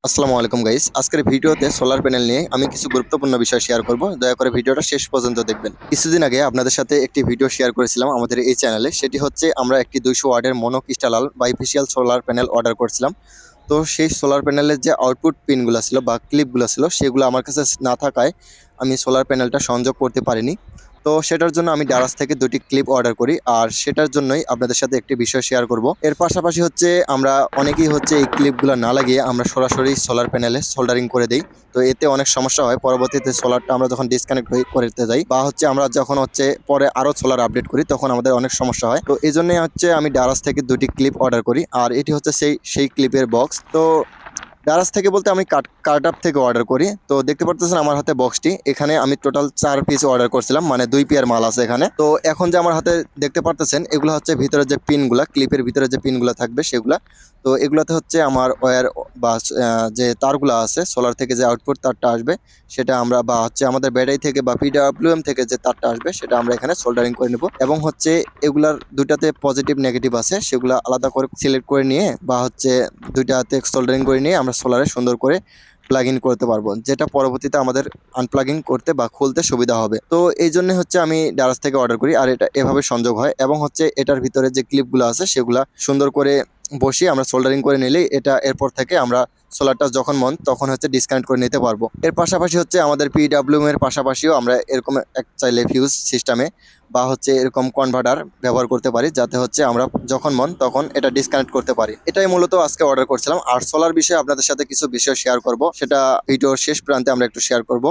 আসসালামু আলাইকুম গাইস, আজকের ভিডিওতে সোলার প্যানেল নিয়ে আমি কিছু গুরুত্বপূর্ণ বিষয় শেয়ার করব। দয়া করে ভিডিওটা শেষ পর্যন্ত দেখবেন। কিছুদিন আগে আপনাদের সাথে একটি ভিডিও শেয়ার করেছিলাম আমাদের এই চ্যানেলে। সেটি হচ্ছে আমরা একটি 200 ওয়াটের monocrystal bifacial solar panel order করছিলাম। তো সেই সোলার প্যানেলের যে আউটপুট পিনগুলো ছিল বা ক্লিপগুলো ছিল সেগুলো আমার কাছে না থাকায় আমি সোলার প্যানেলটা সংযোগ করতে পারিনি। তো সেটার জন্য আমি ডারাস থেকে দুটি ক্লিপ অর্ডার করি, আর সেটার জন্যই আপনাদের সাথে একটি বিষয় শেয়ার করব। এর পাশাপাশি হচ্ছে আমরা অনেকেই হচ্ছে এই ক্লিপগুলো না লাগিয়ে আমরা সরাসরি সোলার প্যানেলে সোল্ডারিং করে দেই। তো এতে অনেক সমস্যা হয়, পরবর্তীতে সোলারটা আমরা যখন ডিসকানেক্ট করতে যাই বা হচ্ছে আমরা যখন হচ্ছে পরে আরো সোলার আপডেট করি তখন আমাদের অনেক সমস্যা হয়। তো এই জন্যই হচ্ছে আমি ডারাস থেকে দুটি ক্লিপ অর্ডার করি, আর এটি হচ্ছে সেই ক্লিপের বক্স। তো দারাজ থেকে বলতে আমি কার্টআপ থেকে অর্ডার করি। তো দেখতে পারতেছেন আমার হাতে বক্সটি, এখানে আমি টোটাল 4 পিস অর্ডার করছিলাম, মানে 2 পেয়ার মাল আছে এখানে। তো এখন যে আমার হাতে দেখতে পারতেছেন এগুলো হচ্ছে ভিতরে যে পিনগুলা, ক্লিপের ভিতরে যে পিনগুলা থাকবে সেগুলা। তো এগুলাতে হচ্ছে আমার ওয়্যার বা যে তারগুলা আছে সোলার থেকে যে আউটপুট তারটা আসবে সেটা আমরা, বা হচ্ছে আমাদের ব্যাটারি থেকে বা পিডব্লিউএম থেকে যে তারটা আসবে সেটা আমরা এখানে সোল্ডারিং করে নেব। এবং হচ্ছে এগুলার দুইটাতে পজিটিভ নেগেটিভ আছে, সেগুলো আলাদা করে সিলেক্ট করে নিয়ে বা হচ্ছে দুইটাতে সোল্ডারিং করে নিয়ে আমরা সোলারে সুন্দর করে প্লাগ ইন করতে পারবো, যেটা পরবর্তীতে আমাদের আনপ্লাগিং করতে বা খুলতে সুবিধা হবে। তো এই জন্য হচ্ছে আমি ডারাস থেকে অর্ডার করি, আর এটা এভাবে সংযোগ হয়। এবং হচ্ছে এটার ভিতরে যে ক্লিপগুলো আছে সেগুলা সুন্দর করে বসিয়ে আমরা সোল্ডারিং করে নিলেই এটা এরপর থেকে আমরা সোলারটা যখন মন তখন হচ্ছে ডিসকানেক্ট করে নিতে পারবো। এর পাশাপাশি হচ্ছে আমাদের পিডব্লিউএম এর পাশাপাশিও আমরা এরকম এক চাইলে ফিউজ সিস্টেমে বা হচ্ছে এরকম কনভার্টার ব্যবহার করতে পারি, যাতে হচ্ছে আমরা যখন মন তখন এটা ডিসকানেক্ট করতে পারি। এটাই মূলত আজকে অর্ডার করছিলাম। আর সোলার বিষয়ে আপনাদের সাথে কিছু বিষয় শেয়ার করব, সেটা ভিডিওর শেষ প্রান্তে আমরা একটু শেয়ার করব।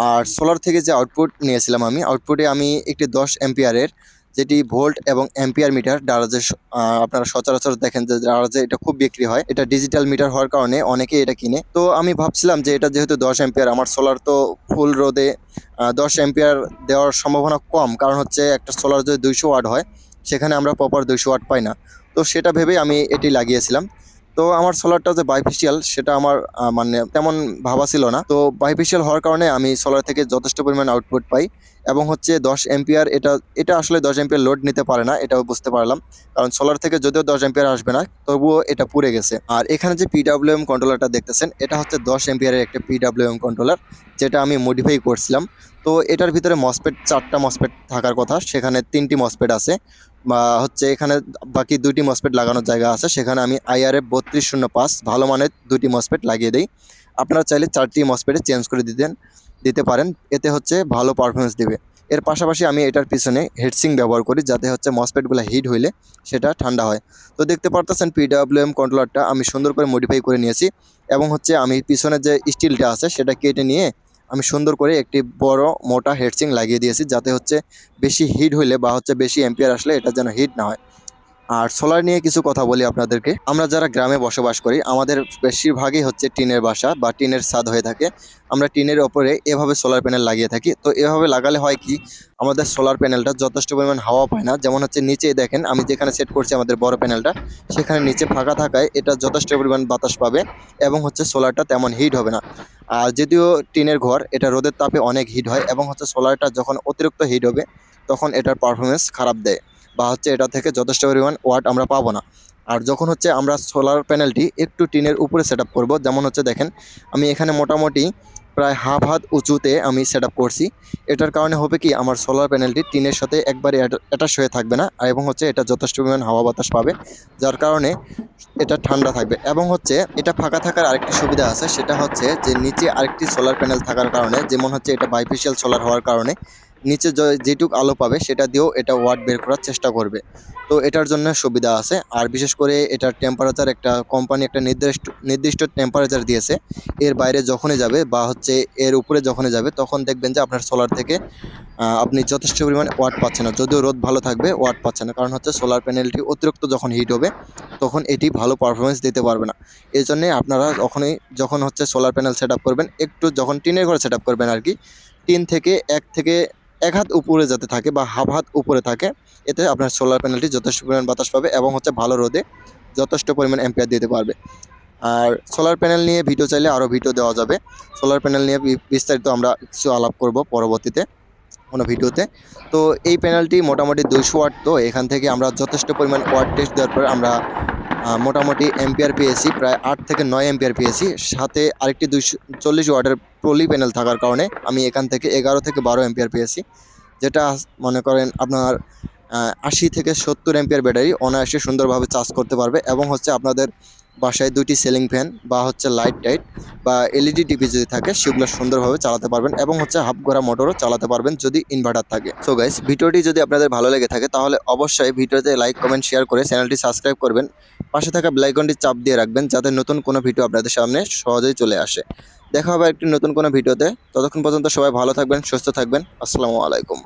আর সোলার থেকে যে আউটপুট নিয়েছিলাম আমি, আউটপুটে আমি একটি 10 এম্পিয়ারের, যেটি ভোল্ট এবং অ্যাম্পিয়ার মিটার ডারাজে আপনারা সচরাচর দেখেন যে ডারাজে এটা খুব বিক্রি হয়। এটা ডিজিটাল মিটার হওয়ার কারণে অনেকেই এটা কিনে। তো আমি ভাবছিলাম যে এটা যেহেতু 10 এম্পিয়ার, আমার সোলার তো ফুল রোদে 10 এম্পিয়ার দেওয়ার সম্ভাবনা কম, কারণ হচ্ছে একটা সোলার যদি 200 ওয়াট হয় সেখানে আমরা প্রপার 200 ওয়াট পাই না। তো সেটা ভেবেই আমি এটি লাগিয়েছিলাম। তো আমার সোলারটা যে বাইফেসিয়াল সেটা আমার মানে তেমন ভাবা ছিল না। তো বাইফেসিয়াল হওয়ার কারণে আমি সোলার থেকে যথেষ্ট পরিমাণ আউটপুট পাই। এবং হচ্ছে 10 এম্পিয়ার, এটা এটা আসলে 10 এম্পিয়ার লোড নিতে পারে না, এটাও বুঝতে পারলাম। কারণ সোলার থেকে যদিও 10 এম্পিয়ার আসবে না, তবুও এটা পুড়ে গেছে। আর এখানে যে পিডব্লিউএম কন্ট্রোলারটা দেখতেছেন এটা হচ্ছে 10 এম্পিয়ারের একটা পিডব্লিউএম কন্ট্রোলার, যেটা আমি মডিফাই করছিলাম। তো এটার ভিতরে মসপেট 4টা মসপেট থাকার কথা, সেখানে 3টি মসপেট আছে। বা হচ্ছে এখানে বাকি 2টি মসপেট লাগানোর জায়গা আছে, সেখানে আমি IRF 3205 ভালো মানের 2টি মসপেট লাগিয়ে দিই। আপনারা চাইলে 4টি মসপেটে চেঞ্জ করে দিতে পারেন, এতে হচ্ছে ভালো পারফরমেন্স দেবে। এর পাশাপাশি আমি এটার পিছনে হেডসিং ব্যবহার করি, যাতে হচ্ছে মসপেটগুলো হিট হইলে সেটা ঠান্ডা হয়। তো দেখতে পারতেছেন পিডব্লিউএম কন্ট্রোলারটা আমি সুন্দর করে মডিফাই করে নিয়েছি। এবং হচ্ছে আমি পিছনে যে স্টিলটা আছে সেটা কেটে নিয়ে আমি সুন্দর করে একটি বড় মোটা হেডসিং লাগিয়ে দিয়েছি, যাতে হচ্ছে বেশি হিট হইলে বা হচ্ছে বেশি এম্পিয়ার আসলে এটা যেন হিট না হয়। আর সোলার নিয়ে কিছু কথা বলি আপনাদেরকে। আমরা যারা গ্রামে বসবাস করি আমাদের বেশিরভাগই হচ্ছে টিনের বাসা বা টিনের ছাদ হয়ে থাকে। আমরা টিনের ওপরে এভাবে সোলার প্যানেল লাগিয়ে থাকি। তো এভাবে লাগালে হয় কি, আমাদের সোলার প্যানেলটা যথেষ্ট পরিমাণ হাওয়া পায় না। যেমন হচ্ছে নিচে দেখেন আমি যেখানে সেট করছি আমাদের বড় প্যানেলটা, সেখানে নিচে ফাঁকা থাকায় এটা যথেষ্ট পরিমাণ বাতাস পাবে এবং হচ্ছে সোলারটা তেমন হিট হবে না। আর যদিও টিনের ঘর, এটা রোদের তাপে অনেক হিট হয় এবং হচ্ছে সোলারটা যখন অতিরিক্ত হিট হবে তখন এটার পারফরমেন্স খারাপ দেয়, বা হচ্ছে এটা থেকে যথেষ্ট পরিমাণ ওয়াট আমরা পাবো না। আর যখন হচ্ছে আমরা সোলার প্যানেলটি একটু টিনের উপরে সেট আপ করবো, যেমন হচ্ছে দেখেন আমি এখানে মোটামুটি প্রায় হাফ হাত উঁচুতে আমি সেট আপ করছি। এটার কারণে হবে কি, আমার সোলার প্যানেলটি টিনের সাথে একবারে অ্যাটাচ হয়ে থাকবে না, এবং হচ্ছে এটা যথেষ্ট পরিমাণ হাওয়া বাতাস পাবে, যার কারণে এটা ঠান্ডা থাকবে। এবং হচ্ছে এটা ফাঁকা থাকার আরেকটি সুবিধা আছে, সেটা হচ্ছে যে নিচে আরেকটি সোলার প্যানেল থাকার কারণে, যেমন হচ্ছে এটা বাইফেসিয়াল সোলার হওয়ার কারণে নিচে যেটুক আলো পাবে সেটা দিয়েও এটা ওয়াট বের করার চেষ্টা করবে। তো এটার জন্য সুবিধা আছে। আর বিশেষ করে এটার টেম্পারেচার, একটা কোম্পানি একটা নির্দিষ্ট টেম্পারেচার দিয়েছে। এর বাইরে যখনই যাবে বা হচ্ছে এর উপরে যখনই যাবে তখন দেখবেন যে আপনার সোলার থেকে আপনি যথেষ্ট পরিমাণে ওয়াট পাচ্ছেন না। যদিও রোদ ভালো থাকবে ওয়াট পাচ্ছেন না, কারণ হচ্ছে সোলার প্যানেলটি অতিরিক্ত যখন হিট হবে তখন এটি ভালো পারফরমেন্স দিতে পারবে না। এই জন্যে আপনারা যখন হচ্ছে সোলার প্যানেল সেট আপ করবেন, একটু যখন টিনের ঘরে সেট আপ করবেন আর কি, টিন থেকে এক হাত উপরে যাতে থাকে বা হাফ হাত উপরে থাকে, এতে আপনার সোলার প্যানেলটি যথেষ্ট পরিমাণ বাতাস পাবে এবং হচ্ছে ভালো রোদে যথেষ্ট পরিমাণ অ্যাম্পিয়ার দিতে পারবে। আর সোলার প্যানেল নিয়ে ভিডিও চাইলে আরও ভিডিও দেওয়া যাবে। সোলার প্যানেল নিয়ে বিস্তারিত আমরা কিছু আলাপ করব পরবর্তীতে কোনো ভিডিওতে। তো এই প্যানেলটি মোটামুটি 200 ওয়াট, তো এখান থেকে আমরা যথেষ্ট পরিমাণ ওয়াট টেস্ট দেওয়ার পর আমরা মোটামুটি এম্পিয়ার পেয়েছি প্রায় 8 থেকে 9 এম্পিয়ার পেয়েছি। সাথে আরেকটি 240 ওয়াটের পলি প্যানেল থাকার কারণে আমি এখান থেকে 11 থেকে 12 এম্পিয়ার পেয়েছি, যেটা মনে করেন আপনার 80 থেকে 70 এম্পিয়ার ব্যাটারি অনায়াসে সুন্দরভাবে চার্জ করতে পারবে। এবং হচ্ছে আপনাদের বাসায় 2টি সিলিং ফ্যান বা হচ্ছে লাইট টাইট বা এলইডি টিভি যদি থাকে সেগুলো সুন্দরভাবে চালাতে পারবেন, এবং হচ্ছে হাফ গড়া মোটরও চালাতে পারবেন যদি ইনভার্টার থাকে। সো গাইস, ভিডিওটি যদি আপনাদের ভালো লেগে থাকে তাহলে অবশ্যই ভিডিওতে লাইক কমেন্ট শেয়ার করে চ্যানেলটি সাবস্ক্রাইব করবেন। পাশে থাকা বেল আইকনটি চাপ দিয়ে রাখবেন যাতে নতুন কোনো ভিডিও আপনাদের সামনে সহজেই চলে আসে। দেখা হবে একটি নতুন কোনো ভিডিওতে। ততক্ষণ পর্যন্ত সবাই ভালো থাকবেন, সুস্থ থাকবেন। আসসালামু আলাইকুম।